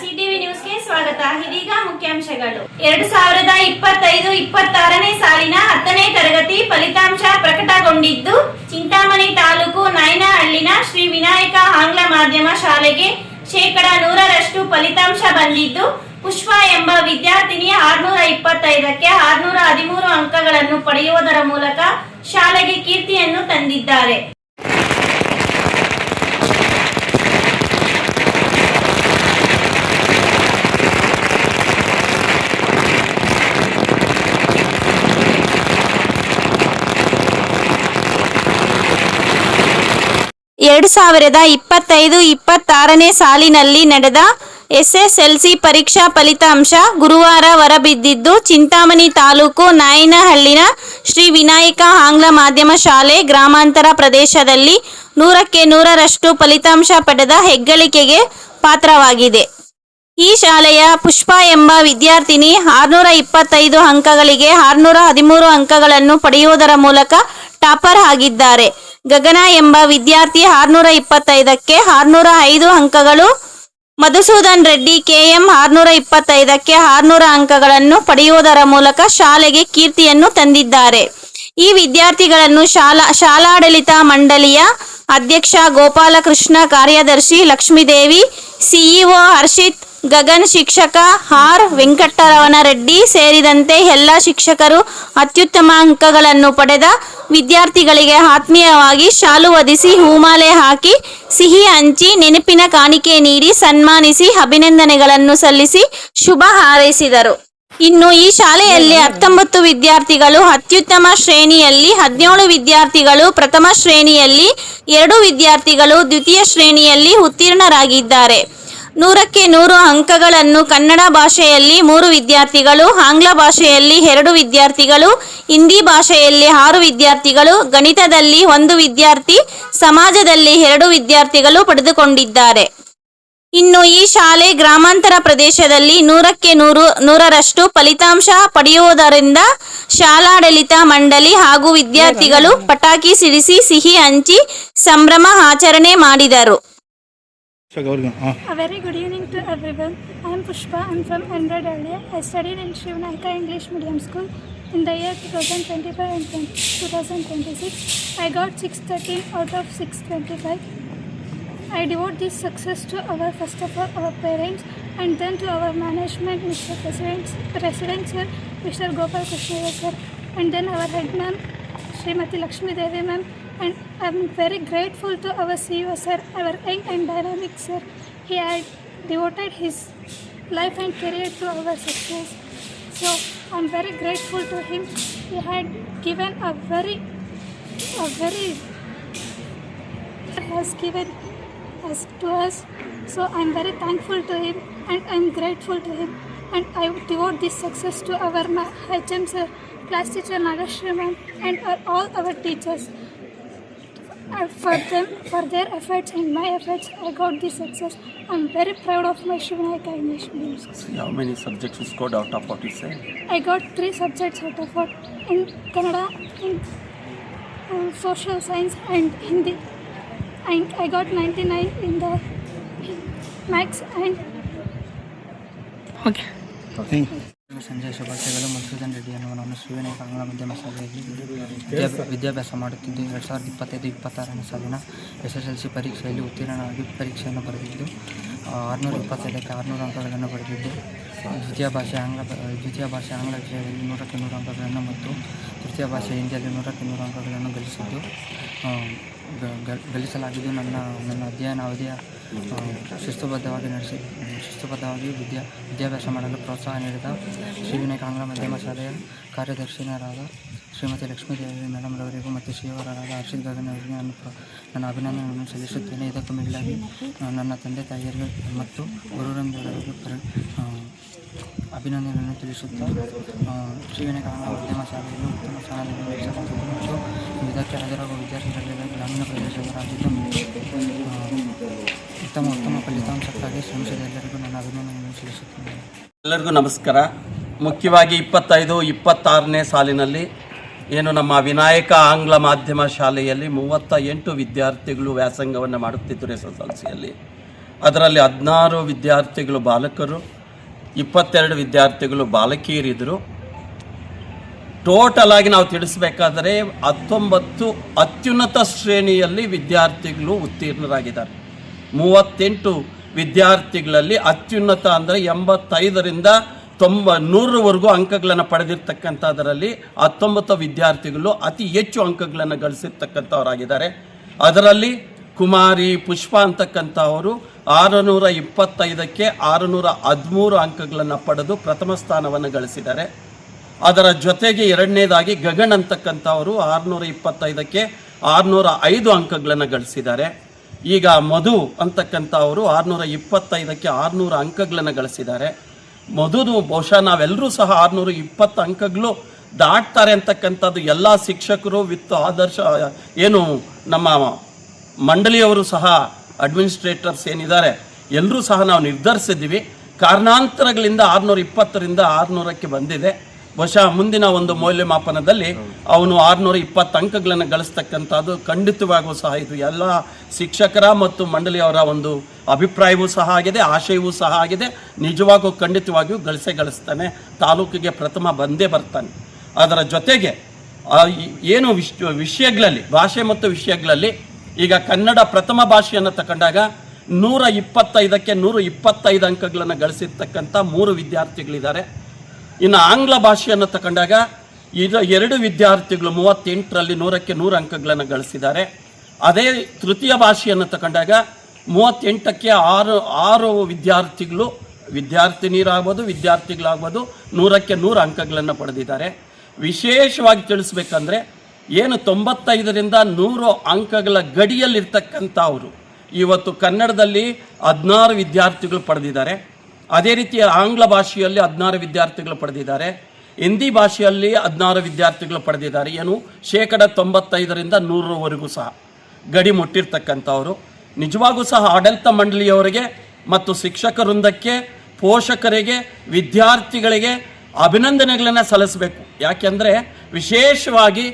CTV ನ್ಯೂಸ್ಗೆ ಸ್ವಾಗತ. ಇದೀಗ ಮುಖ್ಯಾಂಶಗಳು. 2025-26ನೇ ಸಾಲಿನ 10ನೇ ತರಗತಿ ಫಲಿತಾಂಶ ಪ್ರಕಟಗೊಂಡಿದ್ದು, ಚಿಂತಾಮಣಿ ತಾಲೂಕು ನಾಯನಹಳ್ಳಿನ ಶ್ರೀ ವಿನಾಯಕ ಆಂಗ್ಲ ಮಾಧ್ಯಮ ಶಾಲೆಗೆ 100% ಫಲಿತಾಂಶ ಬಂದಿದ್ದು, ಪುಷ್ಪ ಎಂಬ ವಿದ್ಯಾರ್ಥಿನಿ 625ಕ್ಕೆ 613 ಅಂಕಗಳನ್ನು ಪಡೆಯುವುದರ ಮೂಲಕ ಶಾಲೆಗೆ ಕೀರ್ತಿಯನ್ನು ತಂದಿದ್ದಾರೆ. ಎರಡು 2025-26ನೇ ಸಾಲಿನಲ್ಲಿ ನಡೆದ SSLC ಪರೀಕ್ಷಾ ಫಲಿತಾಂಶ ಗುರುವಾರ ಹೊರಬಿದ್ದಿದ್ದು, ಚಿಂತಾಮಣಿ ತಾಲೂಕು ನಾಯನಹಳ್ಳಿನ ಶ್ರೀ ವಿನಾಯಕ ಆಂಗ್ಲ ಮಾಧ್ಯಮ ಶಾಲೆ ಗ್ರಾಮಾಂತರ ಪ್ರದೇಶದಲ್ಲಿ 100ಕ್ಕೆ 100ರಷ್ಟು ಫಲಿತಾಂಶ ಪಡೆದ ಹೆಗ್ಗಳಿಕೆಗೆ ಪಾತ್ರವಾಗಿದೆ. ಈ ಶಾಲೆಯ ಪುಷ್ಪ ಎಂಬ ವಿದ್ಯಾರ್ಥಿನಿ 625 ಅಂಕಗಳಿಗೆ 613 ಅಂಕಗಳನ್ನು ಪಡೆಯುವುದರ ಮೂಲಕ ಟಾಪರ್ ಆಗಿದ್ದಾರೆ. ಗಗನ ಎಂಬ ವಿದ್ಯಾರ್ಥಿ 625ಕ್ಕೆ 605 ಅಂಕಗಳು, ಮಧುಸೂದನ್ ರೆಡ್ಡಿ KM 625ಕ್ಕೆ 600 ಅಂಕಗಳನ್ನು ಪಡೆಯುವುದರ ಮೂಲಕ ಶಾಲೆಗೆ ಕೀರ್ತಿಯನ್ನು ತಂದಿದ್ದಾರೆ. ಈ ವಿದ್ಯಾರ್ಥಿಗಳನ್ನು ಶಾಲಾಡಳಿತ ಮಂಡಳಿಯ ಅಧ್ಯಕ್ಷ ಗೋಪಾಲಕೃಷ್ಣ, ಕಾರ್ಯದರ್ಶಿ ಲಕ್ಷ್ಮೀದೇವಿ, CEO ಹರ್ಷಿತ್, ಗಗನ್, ಶಿಕ್ಷಕ R ವೆಂಕಟರಮಣ ರೆಡ್ಡಿ ಸೇರಿದಂತೆ ಎಲ್ಲ ಶಿಕ್ಷಕರು ಅತ್ಯುತ್ತಮ ಅಂಕಗಳನ್ನು ಪಡೆದ ವಿದ್ಯಾರ್ಥಿಗಳಿಗೆ ಆತ್ಮೀಯವಾಗಿ ಶಾಲು ಹೊದಿಸಿ, ಹೂಮಾಲೆ ಹಾಕಿ, ಸಿಹಿ ಹಂಚಿ, ನೆನಪಿನ ಕಾಣಿಕೆ ನೀಡಿ ಸನ್ಮಾನಿಸಿ ಅಭಿನಂದನೆಗಳನ್ನು ಸಲ್ಲಿಸಿ ಶುಭ ಹಾರೈಸಿದರು. ಇನ್ನು ಈ ಶಾಲೆಯಲ್ಲಿ 19 ವಿದ್ಯಾರ್ಥಿಗಳು ಅತ್ಯುತ್ತಮ ಶ್ರೇಣಿಯಲ್ಲಿ, 17 ವಿದ್ಯಾರ್ಥಿಗಳು ಪ್ರಥಮ ಶ್ರೇಣಿಯಲ್ಲಿ, 2 ವಿದ್ಯಾರ್ಥಿಗಳು ದ್ವಿತೀಯ ಶ್ರೇಣಿಯಲ್ಲಿ ಉತ್ತೀರ್ಣರಾಗಿದ್ದಾರೆ. 100ಕ್ಕೆ 100 ಅಂಕಗಳನ್ನು ಕನ್ನಡ ಭಾಷೆಯಲ್ಲಿ 3 ವಿದ್ಯಾರ್ಥಿಗಳು, ಆಂಗ್ಲ ಭಾಷೆಯಲ್ಲಿ 2 ವಿದ್ಯಾರ್ಥಿಗಳು, ಹಿಂದಿ ಭಾಷೆಯಲ್ಲಿ 6 ವಿದ್ಯಾರ್ಥಿಗಳು, ಗಣಿತದಲ್ಲಿ 1 ವಿದ್ಯಾರ್ಥಿ, ಸಮಾಜದಲ್ಲಿ 2 ವಿದ್ಯಾರ್ಥಿಗಳು ಪಡೆದುಕೊಂಡಿದ್ದಾರೆ. ಇನ್ನು ಈ ಶಾಲೆ ಗ್ರಾಮಾಂತರ ಪ್ರದೇಶದಲ್ಲಿ 100ಕ್ಕೆ 100ರಷ್ಟು ಫಲಿತಾಂಶ ಪಡೆಯುವುದರಿಂದ ಶಾಲಾಡಳಿತ ಮಂಡಳಿ ಹಾಗೂ ವಿದ್ಯಾರ್ಥಿಗಳು ಪಟಾಕಿ ಸಿಡಿಸಿ ಸಿಹಿ ಹಂಚಿ ಸಂಭ್ರಮ ಆಚರಣೆ ಮಾಡಿದರು. A very good evening to everyone. I am Pushpa. I am from Andradalya. I studied in Sri Vinayaka English Medium School in the year 2025 and 2026. I got 613 out of 625. I devote this success to first of all, our parents, and then to our management, Mr. President Sir, Mr. Gopal Krishna Sir, and then our head ma'am, Srimati Lakshmi Devi ma'am. And I am very grateful to our CEO sir, our young and dynamic sir. He had devoted his life and career to our success. So I am very grateful to him. He had given has given us to us. So I am very thankful to him and I am grateful to him. And I devote this success to our HM sir, class teacher Nagashri ma'am, and all our teachers. For their efforts and my efforts, I got this success. I'm very proud of my Sri Vinayaka English Medium School. How many subjects you scored out of what you said? I got 3 subjects out of what in Kannada, in social science and Hindi. And I got 99 in the maths and okay. ಸಂಜೆ ಶುಭಾಶಯಗಳು. ಮಧುಸೂದನ್ ರೆಡ್ಡಿ ಅನ್ನುವ ನಾನು ಶ್ರೀ ವಿನಾಯಕ ಆಂಗ್ಲ ಮಾಧ್ಯಮ ಶಾಲೆಯಲ್ಲಿ ವಿದ್ಯಾಭ್ಯಾಸ ಮಾಡುತ್ತಿದ್ದು, 2025-26ನೇ ಸಾಲಿನ SSLC ಪರೀಕ್ಷೆಯಲ್ಲಿ ಉತ್ತೀರ್ಣರಾಗಿ ಪರೀಕ್ಷೆಯನ್ನು ಬರೆದಿದ್ದು, 625ಕ್ಕೆ 600 ಅಂಕಗಳನ್ನು ಪಡೆದಿದ್ದು, ದ್ವಿತೀಯ ಭಾಷೆ ಆಂಗ್ಲ ವಿಷಯದಲ್ಲಿ 100ಕ್ಕೆ 100 ಅಂಕಗಳನ್ನು ಮತ್ತು ತೃತೀಯ ಭಾಷೆ ಹಿಂದಿಯಲ್ಲಿ 100ಕ್ಕೆ 100 ಅಂಕಗಳನ್ನು ಗಳಿಸಲಾಗಿದ್ದು, ನನ್ನ ಅಧ್ಯಯನ ಅವಧಿಯ ಶಿಸ್ತುಬದ್ಧವಾಗಿ ವಿದ್ಯಾಭ್ಯಾಸ ಮಾಡಲು ಪ್ರೋತ್ಸಾಹ ನೀಡಿದ ಶ್ರೀ ವಿನಾಯಕ ಆಂಗ್ಲ ಮಾಧ್ಯಮ ಶಾಲೆಯ ಕಾರ್ಯದರ್ಶಿನರಾದ ಶ್ರೀಮತಿ ಲಕ್ಷ್ಮೀದೇವಿ ಮೇಡಮ್ ರವರಿಗೂ ಮತ್ತು ಶ್ರೀಯವರಾದ ಹರ್ಷಿತ್ ಗಗನ್ ಅವರಿಗೆ ನನ್ನ ಅಭಿನಂದನೆಯನ್ನು ಸಲ್ಲಿಸುತ್ತೇನೆ. ಇದಕ್ಕೂ ಮಿಗಿಲಾಗಿ ನನ್ನ ತಂದೆ ತಾಯಿಯರಿಗೆ ಮತ್ತು ಗುರುವೃಂದರಿಗೆ ಅಭಿನಂದನೆಯನ್ನು ತಿಳಿಸುತ್ತಾ, ಶ್ರೀ ವಿನಾಯಕ ಆಂಗ್ಲ ಮಾಧ್ಯಮ ಶಾಲೆಯಲ್ಲಿ ಉತ್ತಮ ಸ್ಥಾನದಲ್ಲಿ ನಡೆಸಲಾಗಿದ್ದು ಮತ್ತು ಇದಕ್ಕೆ ಹಾಜರಾಗುವ ವಿದ್ಯಾರ್ಥಿಗಳಿಂದ ಗ್ರಾಮೀಣ ಪ್ರದೇಶದವರಾಗಿದ್ದು ಉತ್ತಮ ಫಲಿತಾಂಶಕ್ಕಾಗಿ ಶ್ರಮಿಸಿದ ಎಲ್ಲರಿಗೂ ನನ್ನ ಅಭಿನಂದನೆಯನ್ನು ಸಲ್ಲಿಸುತ್ತೇನೆ. ಎಲ್ಲರಿಗೂ ನಮಸ್ಕಾರ. ಮುಖ್ಯವಾಗಿ 25-26ನೇ ಸಾಲಿನಲ್ಲಿ ಏನು ನಮ್ಮ ವಿನಾಯಕ ಆಂಗ್ಲ ಮಾಧ್ಯಮ ಶಾಲೆಯಲ್ಲಿ 38 ವಿದ್ಯಾರ್ಥಿಗಳು ವ್ಯಾಸಂಗವನ್ನು ಮಾಡುತ್ತಿದ್ದರು SSLCಯಲ್ಲಿ. ಅದರಲ್ಲಿ 16 ವಿದ್ಯಾರ್ಥಿಗಳು ಬಾಲಕರು, 22 ವಿದ್ಯಾರ್ಥಿಗಳು ಬಾಲಕಿಯರಿದ್ದರು. ಟೋಟಲ್ ಆಗಿ ನಾವು ತಿಳಿಸಬೇಕಾದರೆ 19 ಅತ್ಯುನ್ನತ ಶ್ರೇಣಿಯಲ್ಲಿ ವಿದ್ಯಾರ್ಥಿಗಳು ಉತ್ತೀರ್ಣರಾಗಿದ್ದಾರೆ. 38 ವಿದ್ಯಾರ್ಥಿಗಳಲ್ಲಿ ಅತ್ಯುನ್ನತ ಅಂದರೆ 85ರಿಂದ 100ವರೆಗೂ ಅಂಕಗಳನ್ನು ಪಡೆದಿರ್ತಕ್ಕಂಥದ್ರಲ್ಲಿ 19 ವಿದ್ಯಾರ್ಥಿಗಳು ಅತಿ ಹೆಚ್ಚು ಅಂಕಗಳನ್ನು ಗಳಿಸಿರ್ತಕ್ಕಂಥವರಾಗಿದ್ದಾರೆ. ಅದರಲ್ಲಿ ಕುಮಾರಿ ಪುಷ್ಪ ಅಂತಕ್ಕಂಥವರು 625ಕ್ಕೆ 613 ಅಂಕಗಳನ್ನು ಪಡೆದು ಪ್ರಥಮ ಸ್ಥಾನವನ್ನು ಗಳಿಸಿದ್ದಾರೆ. ಅದರ ಜೊತೆಗೆ ಎರಡನೇದಾಗಿ ಗಗನ್ ಅಂತಕ್ಕಂಥವರು 625ಕ್ಕೆ 605 ಅಂಕಗಳನ್ನು ಗಳಿಸಿದ್ದಾರೆ. ಈಗ ಮಧು ಅಂತಕ್ಕಂಥವರು 625ಕ್ಕೆ 600 ಅಂಕಗಳನ್ನು ಗಳಿಸಿದ್ದಾರೆ. ಮಧುದು ಬಹುಶಃ ನಾವೆಲ್ಲರೂ ಸಹ 620 ಅಂಕಗಳು ದಾಟ್ತಾರೆ ಅಂತಕ್ಕಂಥದ್ದು ಎಲ್ಲ ಶಿಕ್ಷಕರು ವಿತ್ ಆದರ್ಶ ಏನು ನಮ್ಮ ಮಂಡಳಿಯವರು ಸಹ ಅಡ್ಮಿನಿಸ್ಟ್ರೇಟರ್ಸ್ ಏನಿದ್ದಾರೆ ಎಲ್ಲರೂ ಸಹ ನಾವು ನಿರ್ಧರಿಸಿದ್ದೀವಿ. ಕಾರಣಾಂತರಗಳಿಂದ 620ರಿಂದ 600ಕ್ಕೆ ಬಂದಿದೆ. ಬಹುಶಃ ಮುಂದಿನ ಒಂದು ಮೌಲ್ಯಮಾಪನದಲ್ಲಿ ಅವನು 620 ಅಂಕಗಳನ್ನು ಗಳಿಸ್ತಕ್ಕಂಥದ್ದು ಖಂಡಿತವಾಗೂ ಸಹ ಇದು ಎಲ್ಲ ಶಿಕ್ಷಕರ ಮತ್ತು ಮಂಡಳಿಯವರ ಒಂದು ಅಭಿಪ್ರಾಯವೂ ಸಹ ಆಗಿದೆ, ಆಶಯವೂ ಸಹ ಆಗಿದೆ. ನಿಜವಾಗೂ ಖಂಡಿತವಾಗಿಯೂ ಗಳಿಸ್ತಾನೆ, ತಾಲೂಕಿಗೆ ಪ್ರಥಮ ಬಂದೇ ಬರ್ತಾನೆ. ಅದರ ಜೊತೆಗೆ ಏನು ವಿಷಯಗಳಲ್ಲಿ ಭಾಷೆ ಮತ್ತು ವಿಷಯಗಳಲ್ಲಿ ಈಗ ಕನ್ನಡ ಪ್ರಥಮ ಭಾಷೆಯನ್ನು ತಗೊಂಡಾಗ 125ಕ್ಕೆ 125 ಅಂಕಗಳನ್ನು ಗಳಿಸಿರ್ತಕ್ಕಂಥ 3 ವಿದ್ಯಾರ್ಥಿಗಳಿದ್ದಾರೆ. ಇನ್ನು ಆಂಗ್ಲ ಭಾಷೆಯನ್ನು ತಗೊಂಡಾಗ ಈಗ 2 ವಿದ್ಯಾರ್ಥಿಗಳು 38ರಲ್ಲಿ 100ಕ್ಕೆ 100 ಅಂಕಗಳನ್ನು ಗಳಿಸಿದ್ದಾರೆ. ಅದೇ ತೃತೀಯ ಭಾಷೆಯನ್ನು ತಗೊಂಡಾಗ 38ಕ್ಕೆ 6 ವಿದ್ಯಾರ್ಥಿಗಳು, ವಿದ್ಯಾರ್ಥಿನಿಯರಾಗ್ಬೋದು ವಿದ್ಯಾರ್ಥಿಗಳಾಗ್ಬೋದು 100ಕ್ಕೆ 100 ಅಂಕಗಳನ್ನು ಪಡೆದಿದ್ದಾರೆ. ವಿಶೇಷವಾಗಿ ತಿಳಿಸ್ಬೇಕಂದ್ರೆ ಏನು 95ರಿಂದ 100 ಅಂಕಗಳ ಗಡಿಯಲ್ಲಿರ್ತಕ್ಕಂಥವರು ಇವತ್ತು ಕನ್ನಡದಲ್ಲಿ 16 ವಿದ್ಯಾರ್ಥಿಗಳು ಪಡೆದಿದ್ದಾರೆ. ಅದೇ ರೀತಿ ಆಂಗ್ಲ ಭಾಷೆಯಲ್ಲಿ 16 ವಿದ್ಯಾರ್ಥಿಗಳು ಪಡೆದಿದ್ದಾರೆ. ಹಿಂದಿ ಭಾಷೆಯಲ್ಲಿ 16 ವಿದ್ಯಾರ್ಥಿಗಳು ಪಡೆದಿದ್ದಾರೆ. ಏನು 95ರಿಂದ 100ರವರೆಗೂ ಸಹ ಗಡಿ ಮುಟ್ಟಿರ್ತಕ್ಕಂಥವರು. ನಿಜವಾಗೂ ಸಹ ಆಡಳಿತ ಮಂಡಳಿಯವರಿಗೆ ಮತ್ತು ಶಿಕ್ಷಕ ವೃಂದಕ್ಕೆ, ಪೋಷಕರಿಗೆ, ವಿದ್ಯಾರ್ಥಿಗಳಿಗೆ ಅಭಿನಂದನೆಗಳನ್ನು ಸಲ್ಲಿಸಬೇಕು. ಯಾಕೆಂದರೆ ವಿಶೇಷವಾಗಿ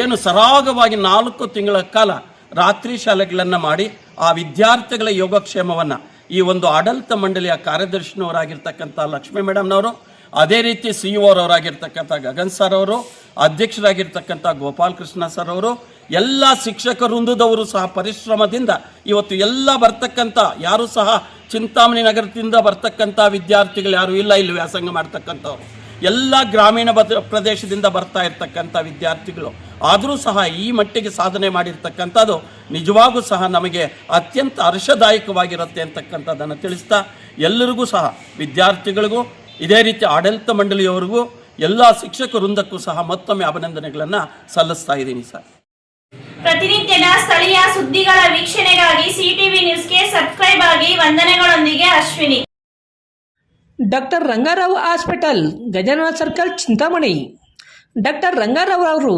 ಏನು ಸರಾಗವಾಗಿ 4 ತಿಂಗಳ ಕಾಲ ರಾತ್ರಿ ಶಾಲೆಗಳನ್ನು ಮಾಡಿ ಆ ವಿದ್ಯಾರ್ಥಿಗಳ ಯೋಗಕ್ಷೇಮವನ್ನು ಈ ಒಂದು ಆಡಳಿತ ಮಂಡಳಿಯ ಕಾರ್ಯದರ್ಶಿನವರಾಗಿರ್ತಕ್ಕಂಥ ಲಕ್ಷ್ಮೀ ಮೇಡಮ್ನವರು, ಅದೇ ರೀತಿ CEO ಅವರಾಗಿರ್ತಕ್ಕಂಥ ಗಗನ್ ಸರ್ ಅವರು, ಅಧ್ಯಕ್ಷರಾಗಿರ್ತಕ್ಕಂಥ ಗೋಪಾಲ್ ಕೃಷ್ಣ ಸರ್ ಅವರು, ಎಲ್ಲ ಶಿಕ್ಷಕ ವೃಂದದವರು ಸಹ ಪರಿಶ್ರಮದಿಂದ ಇವತ್ತು ಎಲ್ಲ ಬರ್ತಕ್ಕಂಥ ಯಾರೂ ಸಹ ಚಿಂತಾಮಣಿ ನಗರದಿಂದ ಬರ್ತಕ್ಕಂಥ ವಿದ್ಯಾರ್ಥಿಗಳು ಯಾರೂ ಇಲ್ಲ, ಇಲ್ಲಿ ವ್ಯಾಸಂಗ ಮಾಡ್ತಕ್ಕಂಥವ್ರು ಎಲ್ಲ ಗ್ರಾಮೀಣ ಪ್ರದೇಶದಿಂದ ಬರ್ತಾ ಇರ್ತಕ್ಕಂಥ ವಿದ್ಯಾರ್ಥಿಗಳು. ಆದರೂ ಸಹ ಈ ಮಟ್ಟಿಗೆ ಸಾಧನೆ ಮಾಡಿರ್ತಕ್ಕಂಥದ್ದು ನಿಜವಾಗೂ ಸಹ ನಮಗೆ ಅತ್ಯಂತ ಹರ್ಷದಾಯಕವಾಗಿರುತ್ತೆ ಅಂತಕ್ಕಂಥದ್ದನ್ನು ತಿಳಿಸ್ತಾ ಎಲ್ಲರಿಗೂ ಸಹ ವಿದ್ಯಾರ್ಥಿಗಳಿಗೂ ಇದೇ ರೀತಿ ಆಡಳಿತ ಮಂಡಳಿಯವರಿಗೂ ಎಲ್ಲ ಶಿಕ್ಷಕ ವೃಂದಕ್ಕೂ ಸಹ ಮತ್ತೊಮ್ಮೆ ಅಭಿನಂದನೆಗಳನ್ನು ಸಲ್ಲಿಸ್ತಾ ಇದ್ದೀನಿ ಸರ್. ಪ್ರತಿನಿತ್ಯದ ಸ್ಥಳೀಯ ಸುದ್ದಿಗಳ ವೀಕ್ಷಣೆಗಾಗಿ ಸಿಟಿವಿ ನ್ಯೂಸ್ಗೆ ಸಬ್ಸ್ಕ್ರೈಬ್ ಆಗಿ. ವಂದನೆಗಳೊಂದಿಗೆ Ashwini. Doctor Rangarao hospital, Gajanana circle, Chintamani. Doctor Rangarao ಅವರು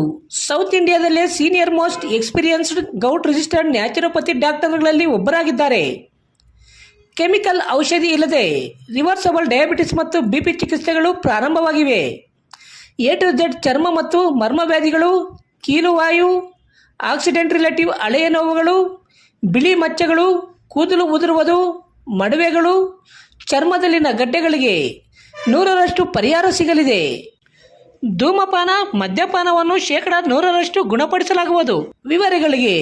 ಸೌತ್ ಇಂಡಿಯಾದಲ್ಲೇ senior most experienced gout registered naturopathy ಡಾಕ್ಟರ್ಗಳಲ್ಲಿ ಒಬ್ಬರಾಗಿದ್ದಾರೆ. ಕೆಮಿಕಲ್ ಔಷಧಿ ಇಲ್ಲದೆ ರಿವರ್ಸಬಲ್ ಡಯಾಬಿಟಿಸ್ ಮತ್ತು BP ಚಿಕಿತ್ಸೆಗಳು ಪ್ರಾರಂಭವಾಗಿವೆ. A to Z ಚರ್ಮ ಮತ್ತು ಮರ್ಮವ್ಯಾಧಿಗಳು, ಕೀಲುವಾಯು, ಆಕ್ಸಿಡೆಂಟ್ ರಿಲೇಟಿವ್ ಹಳೆಯ ನೋವುಗಳು, ಬಿಳಿ ಮಚ್ಚೆಗಳು, ಕೂದಲು ಉದುರುವುದು, ಮಡುವೆಗಳು, ಚರ್ಮದಲ್ಲಿನ ಗಡ್ಡೆಗಳಿಗೆ 100ರಷ್ಟು ಪರಿಹಾರ ಸಿಗಲಿದೆ. ಧೂಮಪಾನ, ಮದ್ಯಪಾನವನ್ನು 100% ಗುಣಪಡಿಸಲಾಗುವುದು. ವಿವರಗಳಿಗೆ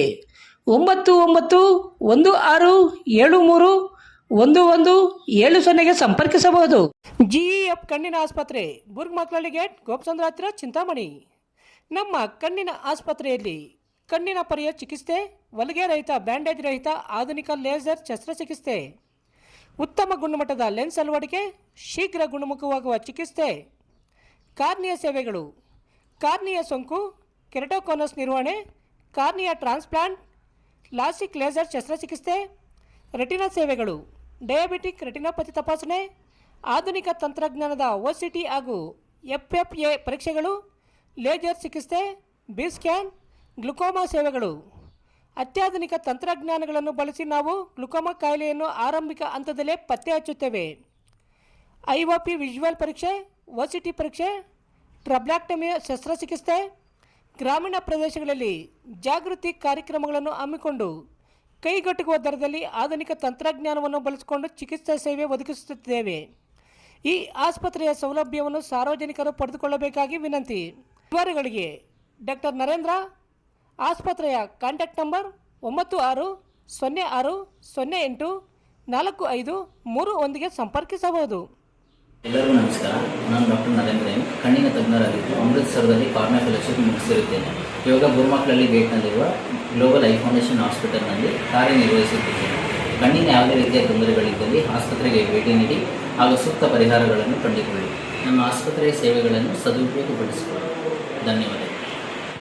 9916731170ಗೆ ಸಂಪರ್ಕಿಸಬಹುದು. GEF ಕಣ್ಣಿನ ಆಸ್ಪತ್ರೆ, ಬುರ್ಗ್ ಮಕ್ಲಳ್ಳಿ ಗೇಟ್, ಗೋಪಸಂದ್ರ ಹತ್ರ, ಚಿಂತಾಮಣಿ. ನಮ್ಮ ಕಣ್ಣಿನ ಆಸ್ಪತ್ರೆಯಲ್ಲಿ ಕಣ್ಣಿನ ಪೊರೆಯ ಚಿಕಿತ್ಸೆ, ಹೊಲಿಗೆ ರಹಿತ, ಬ್ಯಾಂಡೇಜ್ ರಹಿತ ಆಧುನಿಕ ಲೇಸರ್ ಶಸ್ತ್ರಚಿಕಿತ್ಸೆ, ಉತ್ತಮ ಗುಣಮಟ್ಟದ ಲೆನ್ಸ್ ಅಳವಡಿಕೆ, ಶೀಘ್ರ ಗುಣಮುಖವಾಗುವ ಚಿಕಿತ್ಸೆ, ಕಾರ್ನಿಯ ಸೇವೆಗಳು, ಕಾರ್ನಿಯ ಸೋಂಕು, ಕೆರಟೋಕೋನಸ್ ನಿರ್ವಹಣೆ, ಕಾರ್ನಿಯ ಟ್ರಾನ್ಸ್ಪ್ಲಾಂಟ್, ಲಾಸಿಕ್ ಲೇಸರ್ ಶಸ್ತ್ರಚಿಕಿತ್ಸೆ, ರೆಟಿನಾ ಸೇವೆಗಳು, ಡಯಾಬಿಟಿಕ್ ರೆಟಿನೋಪತಿ ತಪಾಸಣೆ, ಆಧುನಿಕ ತಂತ್ರಜ್ಞಾನದ OCT ಹಾಗೂ FFA ಪರೀಕ್ಷೆಗಳು, ಲೇಸರ್ ಚಿಕಿತ್ಸೆ, B ಸ್ಕ್ಯಾನ್, ಗ್ಲುಕೋಮಾ ಸೇವೆಗಳು. ಅತ್ಯಾಧುನಿಕ ತಂತ್ರಜ್ಞಾನಗಳನ್ನು ಬಳಸಿ ನಾವು ಗ್ಲುಕೋಮಾ ಕಾಯಿಲೆಯನ್ನು ಆರಂಭಿಕ ಹಂತದಲ್ಲೇ ಪತ್ತೆ ಹಚ್ಚುತ್ತೇವೆ. IOP ವಿಜುವಲ್ ಪರೀಕ್ಷೆ, OCT ಪರೀಕ್ಷೆ, ಟ್ರಬ್ಲಾಕ್ಟಮಿ ಶಸ್ತ್ರಚಿಕಿತ್ಸೆ. ಗ್ರಾಮೀಣ ಪ್ರದೇಶಗಳಲ್ಲಿ ಜಾಗೃತಿ ಕಾರ್ಯಕ್ರಮಗಳನ್ನು ಹಮ್ಮಿಕೊಂಡು ಕೈಗೆಟುಕುವ ದರದಲ್ಲಿ ಆಧುನಿಕ ತಂತ್ರಜ್ಞಾನವನ್ನು ಬಳಸಿಕೊಂಡು ಚಿಕಿತ್ಸಾ ಸೇವೆ ಒದಗಿಸುತ್ತಿದ್ದೇವೆ. ಈ ಆಸ್ಪತ್ರೆಯ ಸೌಲಭ್ಯವನ್ನು ಸಾರ್ವಜನಿಕರು ಪಡೆದುಕೊಳ್ಳಬೇಕಾಗಿ ವಿನಂತಿ. ವಿವರಗಳಿಗೆ ಡಾಕ್ಟರ್ ನರೇಂದ್ರ, ಆಸ್ಪತ್ರೆಯ ಕಾಂಟ್ಯಾಕ್ಟ್ ನಂಬರ್ 9606084531 ಸಂಪರ್ಕಿಸಬಹುದು. ಎಲ್ಲರಿಗೂ ನಮಸ್ಕಾರ. ನಾನು ಡಾಕ್ಟರ್ ನರೇಂದ್ರ ಎಂ, ಕಣ್ಣಿನ ತಜ್ಞರಾಗಿದ್ದು ಅಮೃತಸರದಲ್ಲಿ ಕಾರ್ನಿಯಾ ಫೆಲೋಶಿಪ್ ಮುಗಿಸಿರುತ್ತೇನೆ. ಇವಾಗ ಬೂರ್ಮಕ್ಲಹಳ್ಳಿ ಗೇಟ್ನಲ್ಲಿರುವ ಗ್ಲೋಬಲ್ ಐ ಫೌಂಡೇಶನ್ ಹಾಸ್ಪಿಟಲ್ನಲ್ಲಿ ಕಾರ್ಯನಿರ್ವಹಿಸುತ್ತಿದ್ದೇನೆ. ಕಣ್ಣಿನ ಯಾವುದೇ ರೀತಿಯ ತೊಂದರೆಗಳಿದ್ದಲ್ಲಿ ಆಸ್ಪತ್ರೆಗೆ ಭೇಟಿ ನೀಡಿ ಹಾಗೂ ಸೂಕ್ತ ಪರಿಹಾರಗಳನ್ನು ಕಂಡುಕೊಳ್ಳಿ. ನಮ್ಮ ಆಸ್ಪತ್ರೆಯ ಸೇವೆಗಳನ್ನು ಸದುಪಯೋಗಪಡಿಸಿಕೊಳ್ಳಿ. ಧನ್ಯವಾದ.